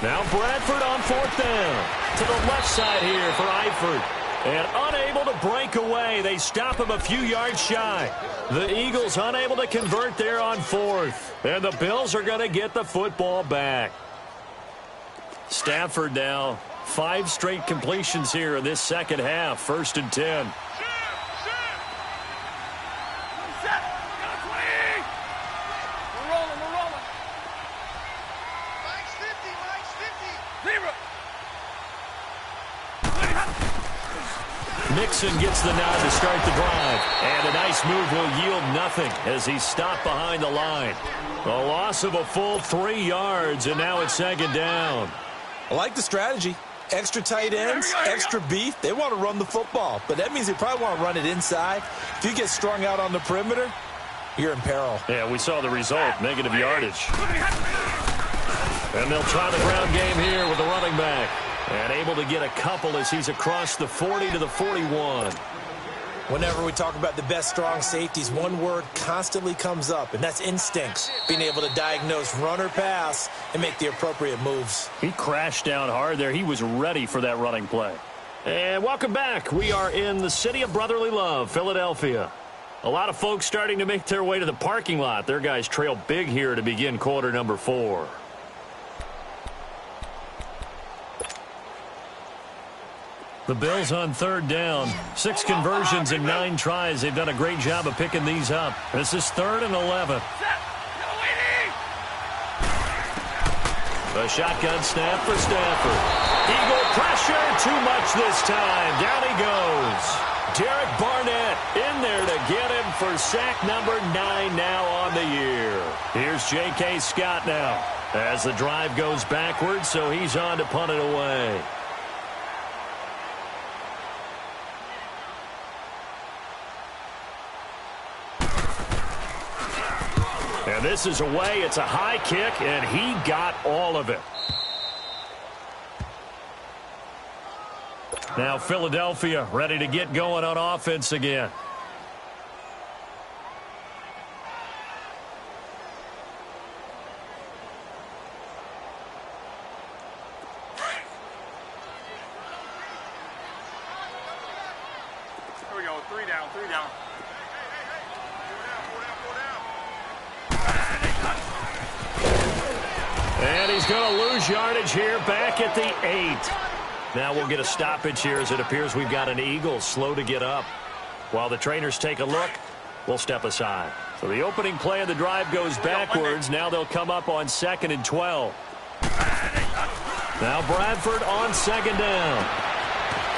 Now Bradford on 4th down. To the left side here for Eifert. And unable to break away. They stop him a few yards shy. The Eagles unable to convert there on 4th. And the Bills are going to get the football back. Stafford now 5 straight completions here in this 2nd half. 1st and 10. Mixon gets the nod to start the drive. And a nice move will yield nothing as he's stopped behind the line. A loss of a full 3 yards, and now it's 2nd down. I like the strategy. Extra tight ends, extra beef. They want to run the football, but that means they probably want to run it inside. If you get strung out on the perimeter, you're in peril. Yeah, we saw the result, negative yardage. And they'll try the ground game here with the running back. And able to get a couple as he's across the 40 to the 41. Whenever we talk about the best strong safeties, one word constantly comes up, and that's instincts. Being able to diagnose run or pass and make the appropriate moves. He crashed down hard there. He was ready for that running play. And welcome back. We are in the city of brotherly love, Philadelphia. A lot of folks starting to make their way to the parking lot. Their guys trail big here to begin quarter number 4. The Bills on third down. 6 conversions in 9 tries. They've done a great job of picking these up. This is 3rd and 11. The shotgun snap for Stafford. Eagle pressure. Too much this time. Down he goes. Derek Barnett in there to get him for sack number 9 now on the year. Here's J.K. Scott now as the drive goes backwards, so he's on to punt it away. And this is away. It's a high kick, and he got all of it. Now Philadelphia ready to get going on offense again. Here we go. 3 down, 3 down. And he's going to lose yardage here back at the 8. Now we'll get a stoppage here as it appears we've got an Eagle slow to get up. While the trainers take a look, we'll step aside. So the opening play of the drive goes backwards. Now they'll come up on 2nd and 12. Now Bradford on 2nd down.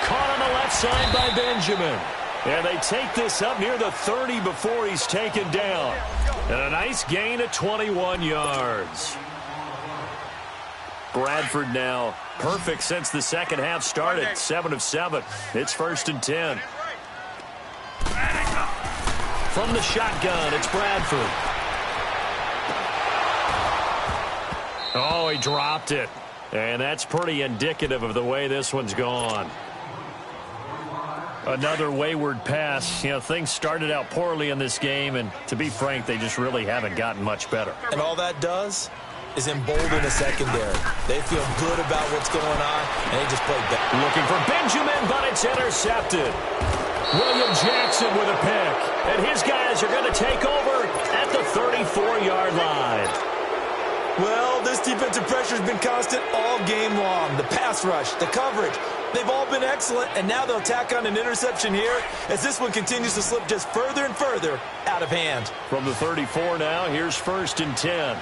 Caught on the left side by Benjamin. And they take this up near the 30 before he's taken down. And a nice gain of 21 yards. Bradford now perfect since the second half started. 7 of 7. It's 1st and 10. From the shotgun, it's Bradford. Oh, he dropped it. And that's pretty indicative of the way this one's gone. Another wayward pass. You know, things started out poorly in this game, and to be frank, they just really haven't gotten much better. And all that does is embolden the secondary. They feel good about what's going on, and they just played better. Looking for Benjamin, but it's intercepted. William Jackson with a pick. And his guys are going to take over at the 34-yard line. Well, this defensive pressure has been constant all game long. The pass rush, the coverage, they've all been excellent, and now they'll tack on an interception here as this one continues to slip just further and further out of hand. From the 34 now, here's 1st and 10.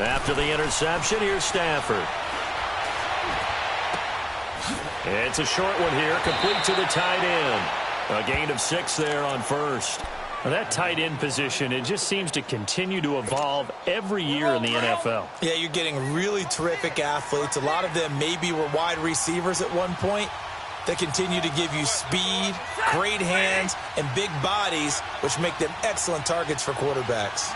After the interception, here's Stafford. It's a short one here, complete to the tight end. A gain of 6 there on 1st. Now that tight end position, it just seems to continue to evolve every year in the NFL. Yeah, you're getting really terrific athletes. A lot of them maybe were wide receivers at one point. They continue to give you speed, great hands, and big bodies, which make them excellent targets for quarterbacks.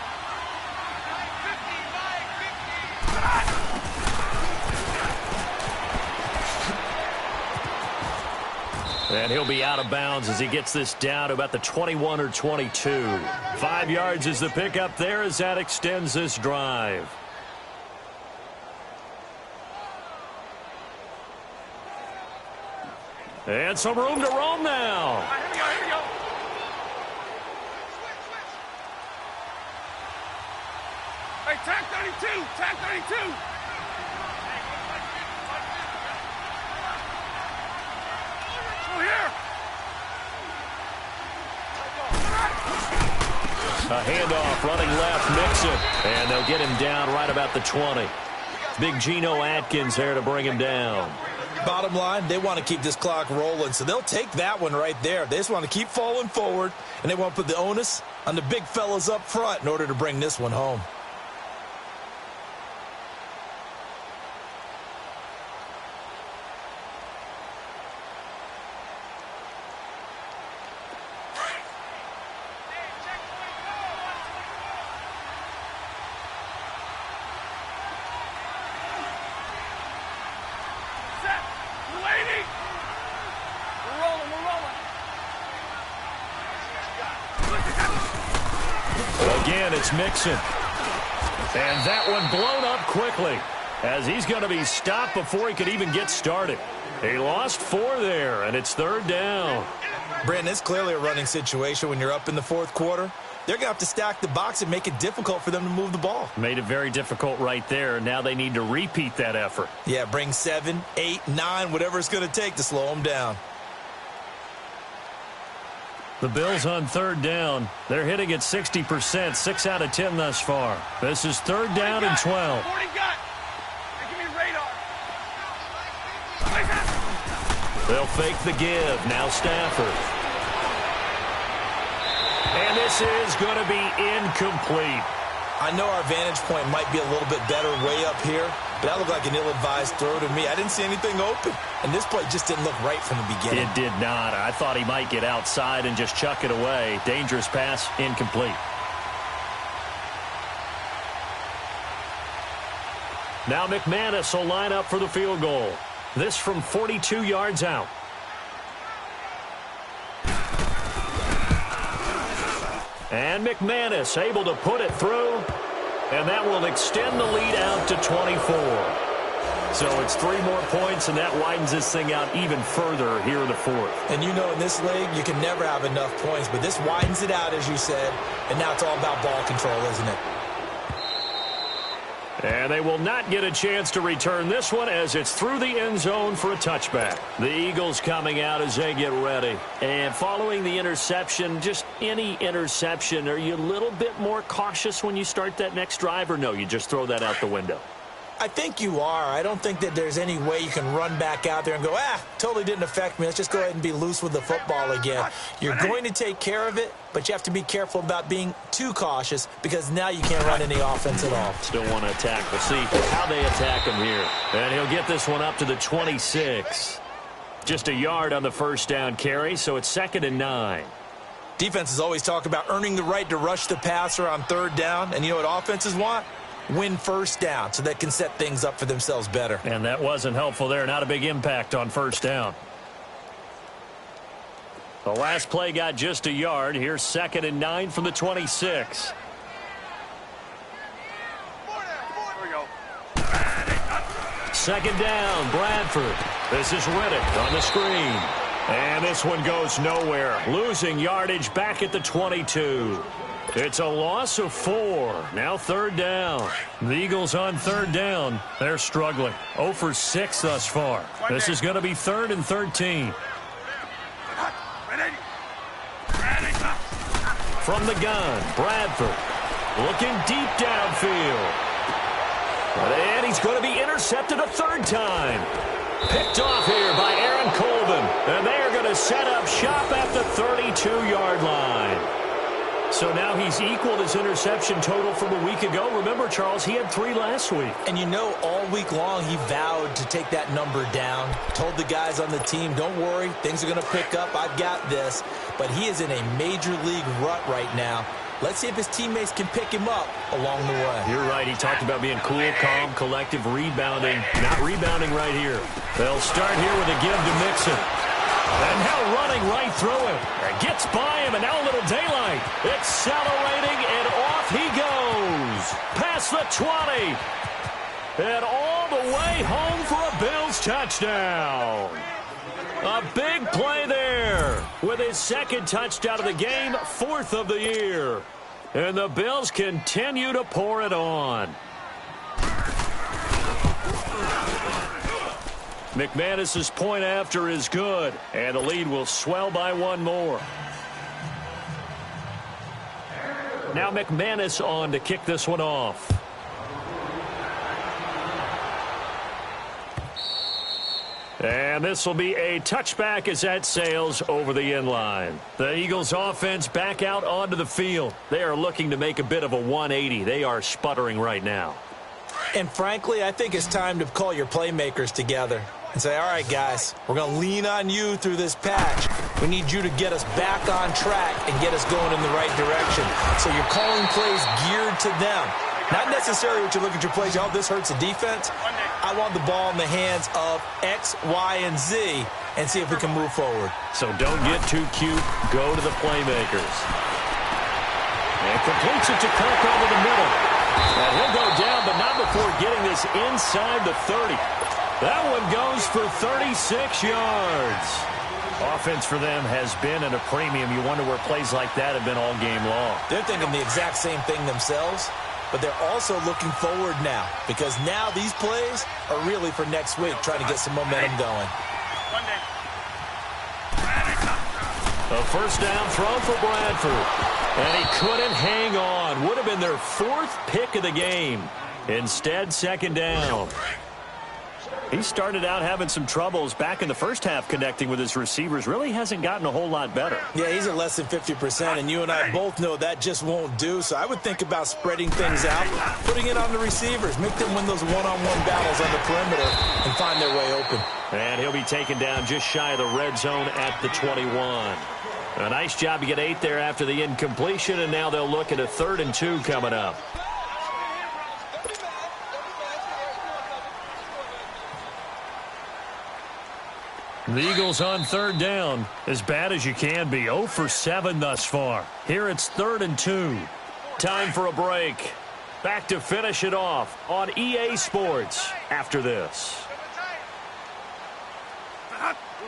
And he'll be out of bounds as he gets this down to about the 21 or 22. 5 yards is the pickup there as that extends this drive. And some room to roam now. Here we go, here we go. Hey, tag 32, tag 32. A handoff, running left, Mixon. And they'll get him down right about the 20. Big Geno Atkins there to bring him down. Bottom line, they want to keep this clock rolling, so they'll take that one right there. They just want to keep falling forward, and they want to put the onus on the big fellas up front in order to bring this one home. Again, it's Mixon. And that one blown up quickly as he's going to be stopped before he could even get started. He lost 4 there, and it's 3rd down. Brandon, it's clearly a running situation when you're up in the 4th quarter. They're going to have to stack the box and make it difficult for them to move the ball. Made it very difficult right there. Now they need to repeat that effort. Yeah, bring 7, 8, 9, whatever it's going to take to slow them down. The Bills on 3rd down. They're hitting at 60%, 6 out of 10 thus far. This is 3rd down and 12. They'll fake the give. Now Stafford. And this is going to be incomplete. I know our vantage point might be a little bit better way up here, but that looked like an ill-advised throw to me. I didn't see anything open, and this play just didn't look right from the beginning. It did not. I thought he might get outside and just chuck it away. Dangerous pass, incomplete. Now McManus will line up for the field goal. This from 42 yards out. And McManus able to put it through, and that will extend the lead out to 24. So it's 3 more points, and that widens this thing out even further here in the 4th. And you know in this league, you can never have enough points, but this widens it out, as you said, and now it's all about ball control, isn't it? And they will not get a chance to return this one as it's through the end zone for a touchback. The Eagles coming out as they get ready. And following the interception, just any interception, are you a little bit more cautious when you start that next drive, or no, you just throw that out the window? I think you are. I don't think that there's any way you can run back out there and go, totally didn't affect me. Let's just go ahead and be loose with the football again. You're going to take care of it, but you have to be careful about being too cautious because now you can't run any offense at all. Still want to attack. We'll see how they attack him here. And he'll get this one up to the 26. Just a yard on the first down carry, so it's 2nd and 9. Defenses always talk about earning the right to rush the passer on 3rd down, and you know what offenses want? Win first down so they can set things up for themselves better. And that wasn't helpful there. Not a big impact on first down. The last play got just a yard. Here's 2nd and 9 from the 26. Second down, Bradford. This is Riddick on the screen. And this one goes nowhere. Losing yardage back at the 22. It's a loss of 4. Now 3rd down. The Eagles on 3rd down. They're struggling. 0 for 6 thus far. This is going to be 3rd and 13. From the gun, Bradford looking deep downfield. And he's going to be intercepted a 3rd time. Picked off here by Aaron Colvin. And they are going to set up shop at the 32-yard line. So now he's equaled his interception total from a week ago. Remember, Charles, he had 3 last week. And you know, all week long he vowed to take that number down. Told the guys on the team, don't worry, things are going to pick up. I've got this. But he is in a major league rut right now. Let's see if his teammates can pick him up along the way. You're right. He talked about being cool, calm, collective, rebounding. Not rebounding right here. They'll start here with a give to Mixon. And now running right through him. And gets by him, and now a little daylight. Accelerating, and off he goes. Past the 20. And all the way home for a Bills touchdown. A big play there with his 2nd touchdown of the game, 4th of the year. And the Bills continue to pour it on. McManus's point after is good, and the lead will swell by 1 more. Now McManus on to kick this one off. And this will be a touchback as that sails over the end line. The Eagles offense back out onto the field. They are looking to make a bit of a 180. They are sputtering right now. And frankly, I think it's time to call your playmakers together and say, all right, guys, we're going to lean on you through this patch. We need you to get us back on track and get us going in the right direction. So you're calling plays geared to them. Not necessarily what you look at your plays, oh, this hurts the defense. I want the ball in the hands of X, Y, and Z and see if we can move forward. So don't get too cute. Go to the playmakers. And completes it to Kirk over the middle. And he'll go down, but not before getting this inside the 30. That one goes for 36 yards. Offense for them has been at a premium. You wonder where plays like that have been all game long. They're thinking the exact same thing themselves, but they're also looking forward now because now these plays are really for next week, trying to get some momentum going. A first down throw for Bradford. And he couldn't hang on. Would have been their 4th pick of the game. Instead, second down. He started out having some troubles back in the first half connecting with his receivers. Really hasn't gotten a whole lot better. Yeah, he's at less than 50%, and you and I both know that just won't do. So I would think about spreading things out, putting it on the receivers, make them win those one-on-one battles on the perimeter and find their way open. And he'll be taken down just shy of the red zone at the 21. A nice job to get 8 there after the incompletion, and now they'll look at a 3rd and 2 coming up. The Eagles on 3rd down. As bad as you can be. 0 for 7 thus far. Here it's 3rd and 2. Time for a break. Back to finish it off on EA Sports after this.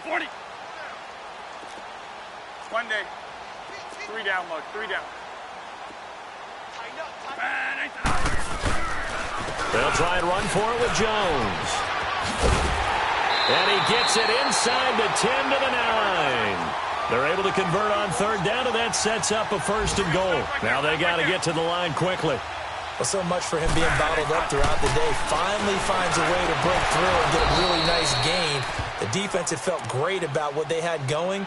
40. 1 day. 3 down, Mug. 3 down. They'll try and run for it with Jones. And he gets it inside the 10 to the 9. They're able to convert on 3rd down, and that sets up a 1st and goal. Now they got to get to the line quickly. Well, so much for him being bottled up throughout the day. Finally finds a way to break through and get a really nice gain. The defense had felt great about what they had going.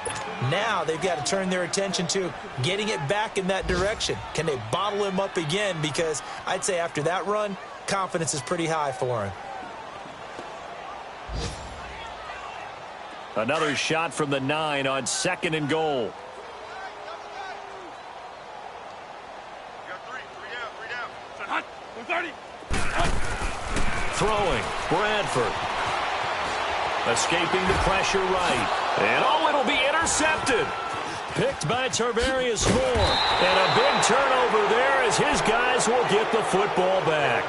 Now they've got to turn their attention to getting it back in that direction. Can they bottle him up again? Because I'd say after that run, confidence is pretty high for him. Another shot from the 9 on 2nd and goal. Throwing, Bradford. Escaping the pressure right. And oh, it'll be intercepted. Picked by Tarvarius Moore. And a big turnover there as his guys will get the football back.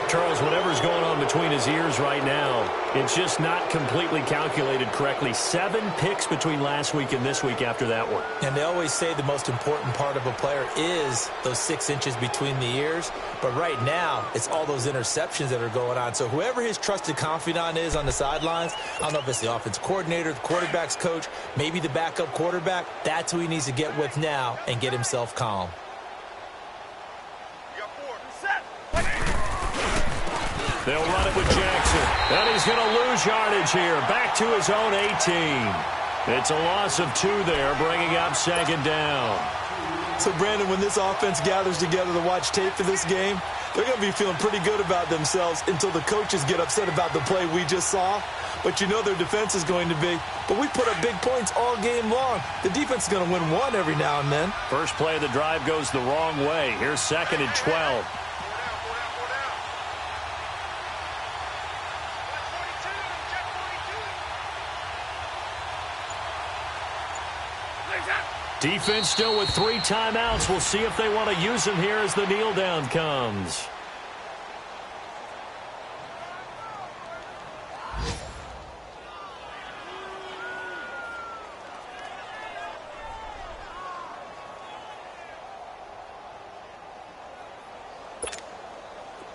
Charles, whatever's going on between his ears right now, it's just not completely calculated correctly. 7 picks between last week and this week after that one. And they always say the most important part of a player is those 6 inches between the ears. But right now, it's all those interceptions that are going on. So whoever his trusted confidant is on the sidelines, I don't know if it's the offense coordinator, the quarterback's coach, maybe the backup quarterback, that's who he needs to get with now and get himself calm. They'll run it with Jackson. And he's going to lose yardage here. Back to his own 18. It's a loss of 2 there, bringing up 2nd down. So, Brandon, when this offense gathers together to watch tape for this game, they're going to be feeling pretty good about themselves until the coaches get upset about the play we just saw. But you know their defense is going to be. But we put up big points all game long. The defense is going to win one every now and then. First play of the drive goes the wrong way. Here's 2nd and 12. Defense still with 3 timeouts. We'll see if they want to use them here as the kneel down comes.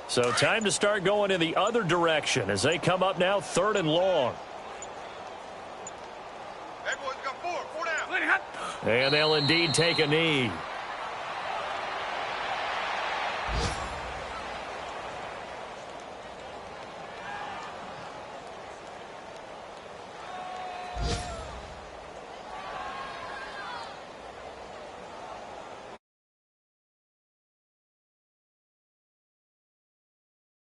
So time to start going in the other direction as they come up now 3rd and long. And they'll indeed take a knee.